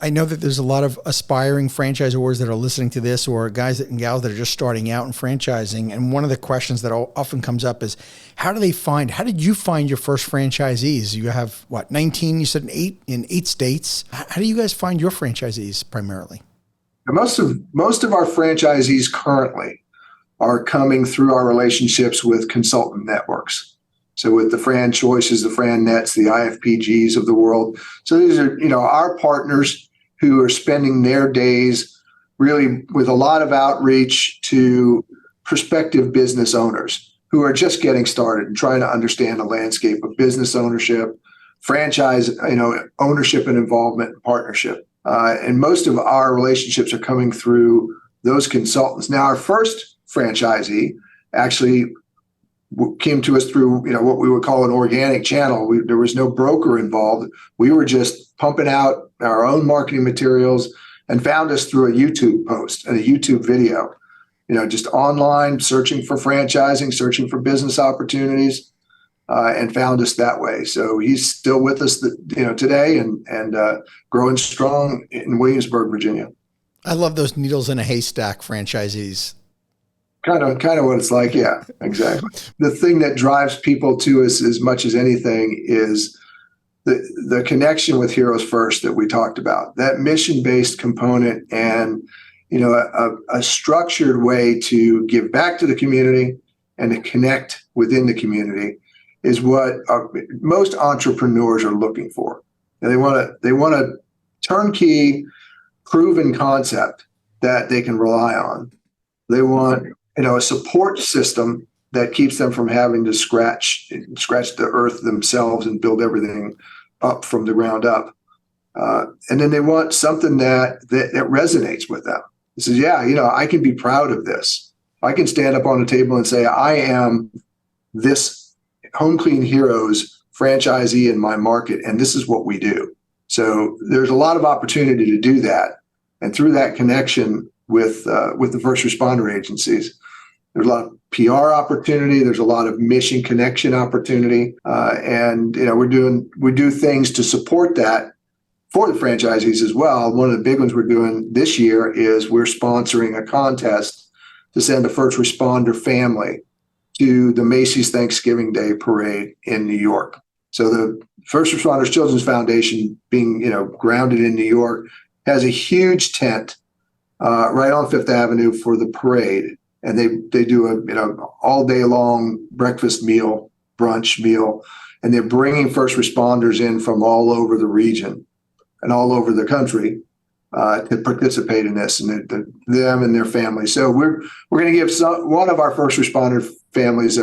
I know that there's a lot of aspiring franchisors that are listening to this, or guys and gals that are just starting out in franchising. And one of the questions that often comes up is, how did you find your first franchisees? You have 19, you said in eight states. How do you guys find your franchisees primarily? Most of our franchisees currently are coming through our relationships with consultant networks. So with the Fran Choices, the Fran Nets, the IFPGs of the world. So these are, our partners who are spending their days really with a lot of outreach to prospective business owners who are just getting started and trying to understand the landscape of business ownership, franchise, ownership and involvement and partnership. And most of our relationships are coming through those consultants. Now, our first franchisee actually came to us through, what we would call an organic channel. There was no broker involved. We were just pumping out our own marketing materials and found us through a YouTube post and a YouTube video, just online searching for franchising, searching for business opportunities, and found us that way. So he's still with us, today and growing strong in Williamsburg, Virginia. I love those needles in a haystack franchisees. Kind of what it's like. Yeah, exactly. The thing that drives people to us as much as anything is the connection with Heroes First that we talked about, that mission-based component and, a structured way to give back to the community and to connect within the community is what most entrepreneurs are looking for. And they want a turnkey, proven concept that they can rely on. They want a support system that keeps them from having to scratch the earth themselves and build everything up from the ground up. And then they want something that resonates with them. It says, I can be proud of this. I can stand up on a table and say, I am this Home Clean Heroes franchisee in my market, and this is what we do. So there's a lot of opportunity to do that. And through that connection with the first responder agencies, there's a lot of PR opportunity. There's a lot of mission connection opportunity. And we do things to support that for the franchisees as well. One of the big ones we're doing this year is we're sponsoring a contest to send a first responder family to the Macy's Thanksgiving Day Parade in New York. So the First Responders Children's Foundation, being grounded in New York, has a huge tent right on Fifth Avenue for the parade. And they do a all day long breakfast meal, brunch meal, and they're bringing first responders in from all over the region and all over the country to participate in this, and them and their families. So we're going to give one of our first responder families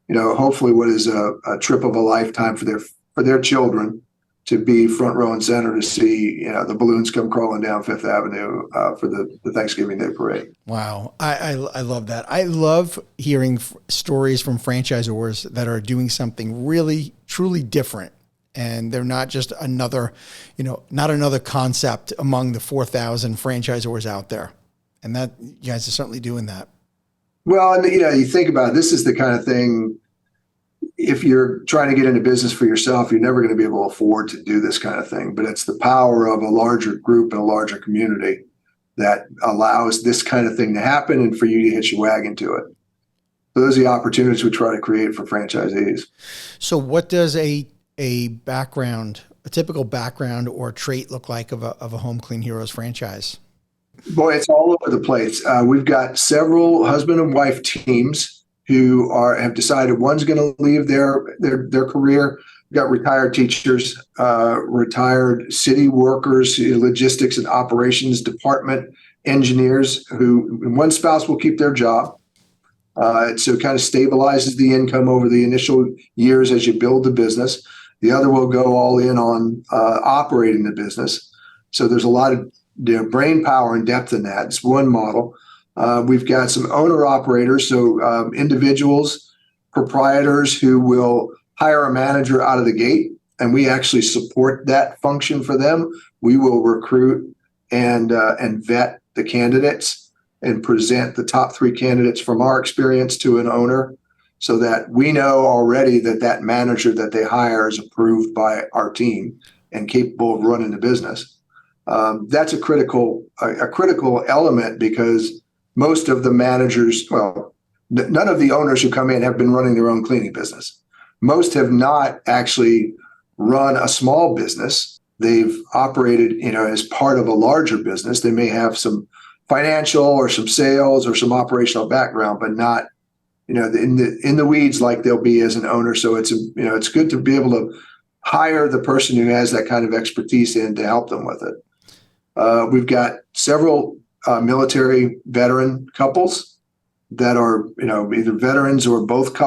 hopefully what is a trip of a lifetime for their children to be front row and center to see, the balloons come crawling down Fifth Avenue for the Thanksgiving Day Parade. Wow. I love that. I love hearing stories from franchisors that are doing something really, truly different. And they're not just another concept among the 4,000 franchisors out there. And that you guys are certainly doing that. Well, and you think about it, this is the kind of thing, if you're trying to get into business for yourself, you're never going to be able to afford to do this kind of thing. But it's the power of a larger group and a larger community that allows this kind of thing to happen and for you to hitch your wagon to it. So those are the opportunities we try to create for franchisees. So what does a typical background or trait look like of a Home Clean Heroes franchise? Boy, it's all over the place. We've got several husband and wife teams who have decided one's going to leave their career. We've got retired teachers, retired city workers, logistics and operations department engineers who one spouse will keep their job. So it kind of stabilizes the income over the initial years as you build the business. The other will go all in on operating the business. So there's a lot of brain power and depth in that. It's one model. We've got some owner operators, so individuals, proprietors who will hire a manager out of the gate, and we actually support that function for them. We will recruit and vet the candidates and present the top 3 candidates from our experience to an owner, so that we know already that manager that they hire is approved by our team and capable of running the business. That's a critical element, because most of the managers, none of the owners who come in have been running their own cleaning business. Most have not actually run a small business. They've operated, as part of a larger business. They may have some financial or some sales or some operational background, but not, in the weeds like they'll be as an owner. So it's good to be able to hire the person who has that kind of expertise in to help them with it. We've got several military veteran couples that are, either veterans or both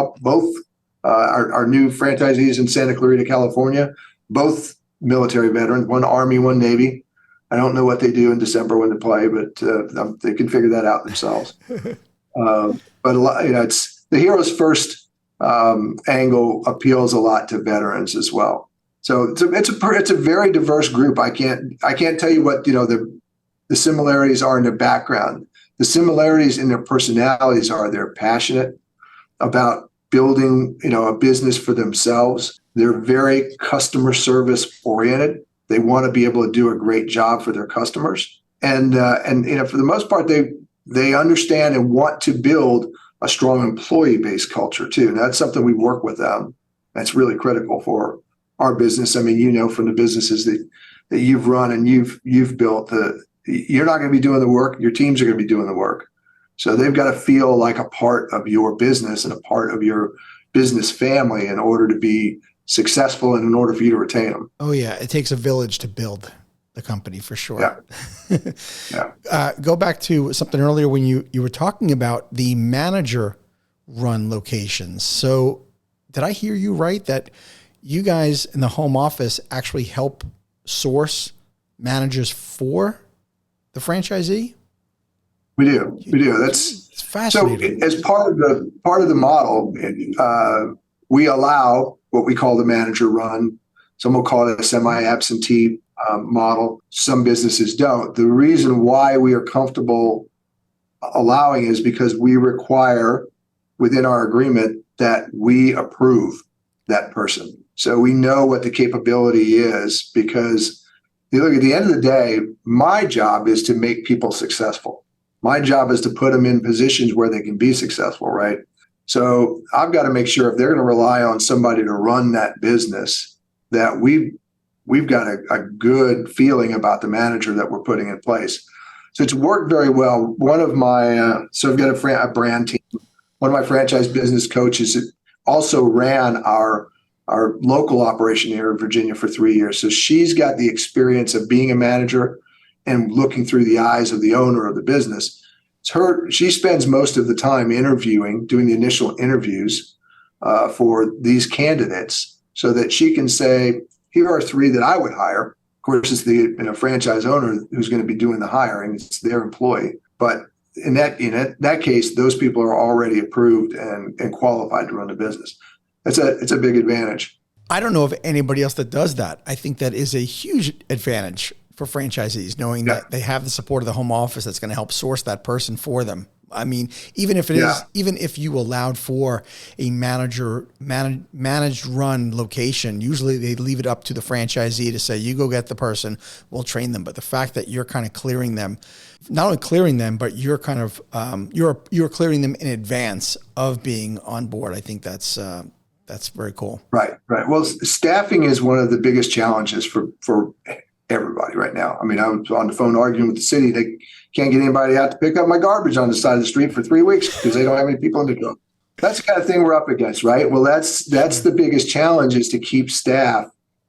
our new franchisees in Santa Clarita, California, both military veterans, one Army, one Navy. I don't know what they do in December when they play, but they can figure that out themselves. But a lot, it's the Heroes First angle appeals a lot to veterans as well. So it's a very diverse group. I can't tell you what the similarities are in their background. The similarities in their personalities are they're passionate about building a business for themselves. They're very customer service oriented. They want to be able to do a great job for their customers, and for the most part, they understand and want to build a strong employee-based culture too. And that's something we work with them. That's really critical for our business. I mean, from the businesses that you've run and you've built, you're not going to be doing the work. Your teams are going to be doing the work. So they've got to feel like a part of your business and a part of your business family in order to be successful and in order for you to retain them. Oh yeah. It takes a village to build the company for sure. Yeah. Go back to something earlier when you were talking about the manager run locations. So did I hear you right that you guys in the home office actually help source managers for the franchisee? We do. It's fascinating. So as part of the model, we allow what we call the manager run. Some will call it a semi-absentee model. Some businesses don't. The reason why we are comfortable allowing is because we require within our agreement that we approve that person. So we know what the capability is, because you look, at the end of the day, my job is to make people successful. My job is to put them in positions where they can be successful, right? So I've got to make sure if they're going to rely on somebody to run that business, that we've got a good feeling about the manager that we're putting in place. So it's worked very well. One of my, so I've got a brand team. One of my franchise business coaches also ran our local operation here in Virginia for 3 years. So she's got the experience of being a manager and looking through the eyes of the owner of the business. She spends most of the time interviewing, doing the initial interviews for these candidates, so that she can say, here are 3 that I would hire. Of course, it's the franchise owner who's going to be doing the hiring. It's their employee. But in that case, those people are already approved and qualified to run the business. It's a big advantage. I don't know of anybody else that does that. I think that is a huge advantage for franchisees, knowing that they have the support of the home office that's going to help source that person for them. I mean, even if you allowed for a managed run location, usually they leave it up to the franchisee to say, you go get the person, we'll train them. But the fact that you're kind of clearing them, not only clearing them, but you're kind of, you're clearing them in advance of being on board. I think that's very cool. Right. Well, staffing is one of the biggest challenges for everybody right now. I mean, I was on the phone arguing with the city. They can't get anybody out to pick up my garbage on the side of the street for 3 weeks because they don't have any people in the truck. That's the kind of thing we're up against, right? Well, that's the biggest challenge, is to keep staff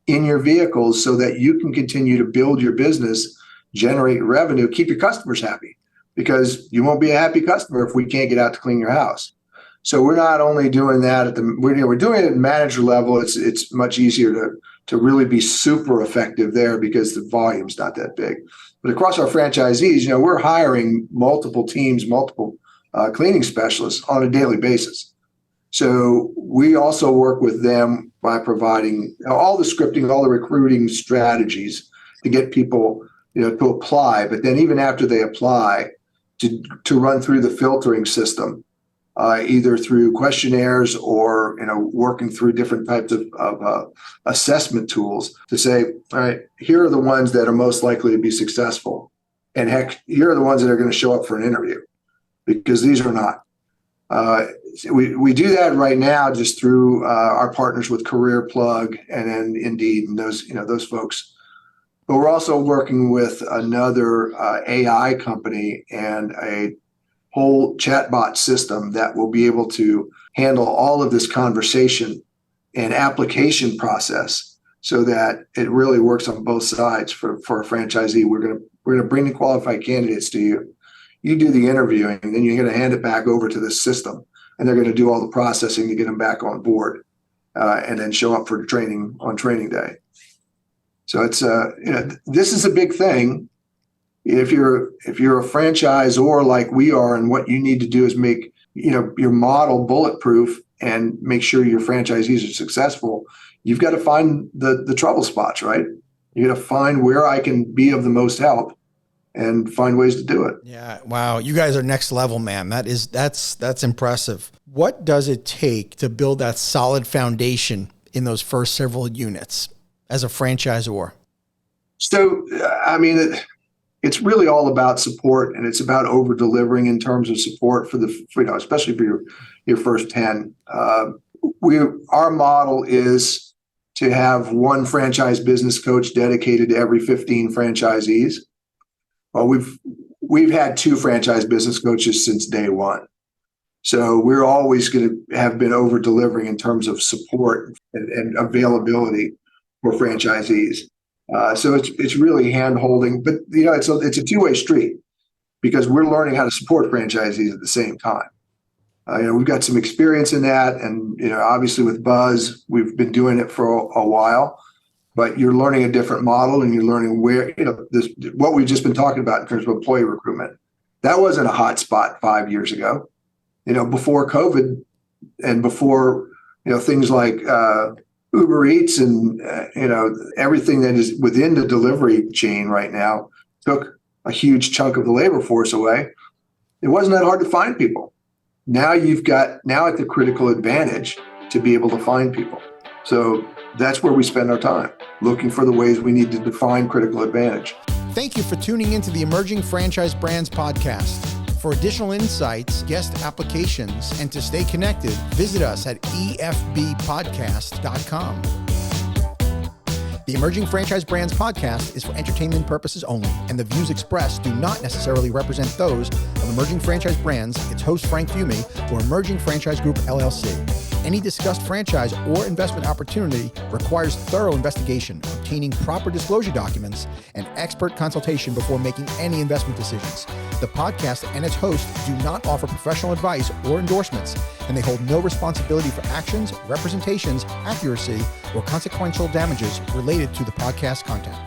in your vehicles so that you can continue to build your business, generate revenue, keep your customers happy, because you won't be a happy customer if we can't get out to clean your house. So we're not only doing that we're doing it at manager level. It's much easier to really be super effective there because the volume's not that big. But across our franchisees, we're hiring multiple teams, multiple cleaning specialists on a daily basis. So we also work with them by providing all the scripting, all the recruiting strategies to get people, to apply. But then even after they apply, to run through the filtering system either through questionnaires or working through different types of assessment tools to say, all right, here are the ones that are most likely to be successful, and heck, here are the ones that are going to show up for an interview, because these are not. We do that right now just through our partners with Career Plug and then Indeed and those folks. But we're also working with another AI company and a whole chatbot system that will be able to handle all of this conversation and application process so that it really works on both sides for a franchisee. We're going to bring the qualified candidates to you. You do the interviewing, and then you're going to hand it back over to the system, and they're going to do all the processing to get them back on board, and then show up for training on training day. So it's this is a big thing. If you're a franchisor like we are, and what you need to do is make your model bulletproof and make sure your franchisees are successful, you've got to find the trouble spots, right? You got to find where I can be of the most help and find ways to do it. Yeah. Wow. You guys are next level, man. That's impressive. What does it take to build that solid foundation in those first several units as a franchisor? So, I mean, it's really all about support, and it's about over delivering in terms of support for especially for your first 10. Our model is to have one franchise business coach dedicated to every 15 franchisees. Well, we've had 2 franchise business coaches since day one. So we're always going to have been over delivering in terms of support and availability for franchisees. So it's really hand holding, but it's a two-way street, because we're learning how to support franchisees at the same time. We've got some experience in that, and obviously with Buzz, we've been doing it for a while. But you're learning a different model, and you're learning where, what we've just been talking about in terms of employee recruitment. That wasn't a hot spot 5 years ago, before COVID and before, things like Uber Eats and, everything that is within the delivery chain right now took a huge chunk of the labor force away. It wasn't that hard to find people. Now at the critical advantage to be able to find people. So that's where we spend our time, looking for the ways we need to define critical advantage. Thank you for tuning into the Emerging Franchise Brands podcast. For additional insights, guest applications, and to stay connected, visit us at efbpodcast.com. The Emerging Franchise Brands podcast is for entertainment purposes only, and the views expressed do not necessarily represent those of Emerging Franchise Brands, its host Frank Fiume, or Emerging Franchise Group, LLC. Any discussed franchise or investment opportunity requires thorough investigation, obtaining proper disclosure documents, and expert consultation before making any investment decisions. The podcast and its host do not offer professional advice or endorsements, and they hold no responsibility for actions, representations, accuracy, or consequential damages related to the podcast content.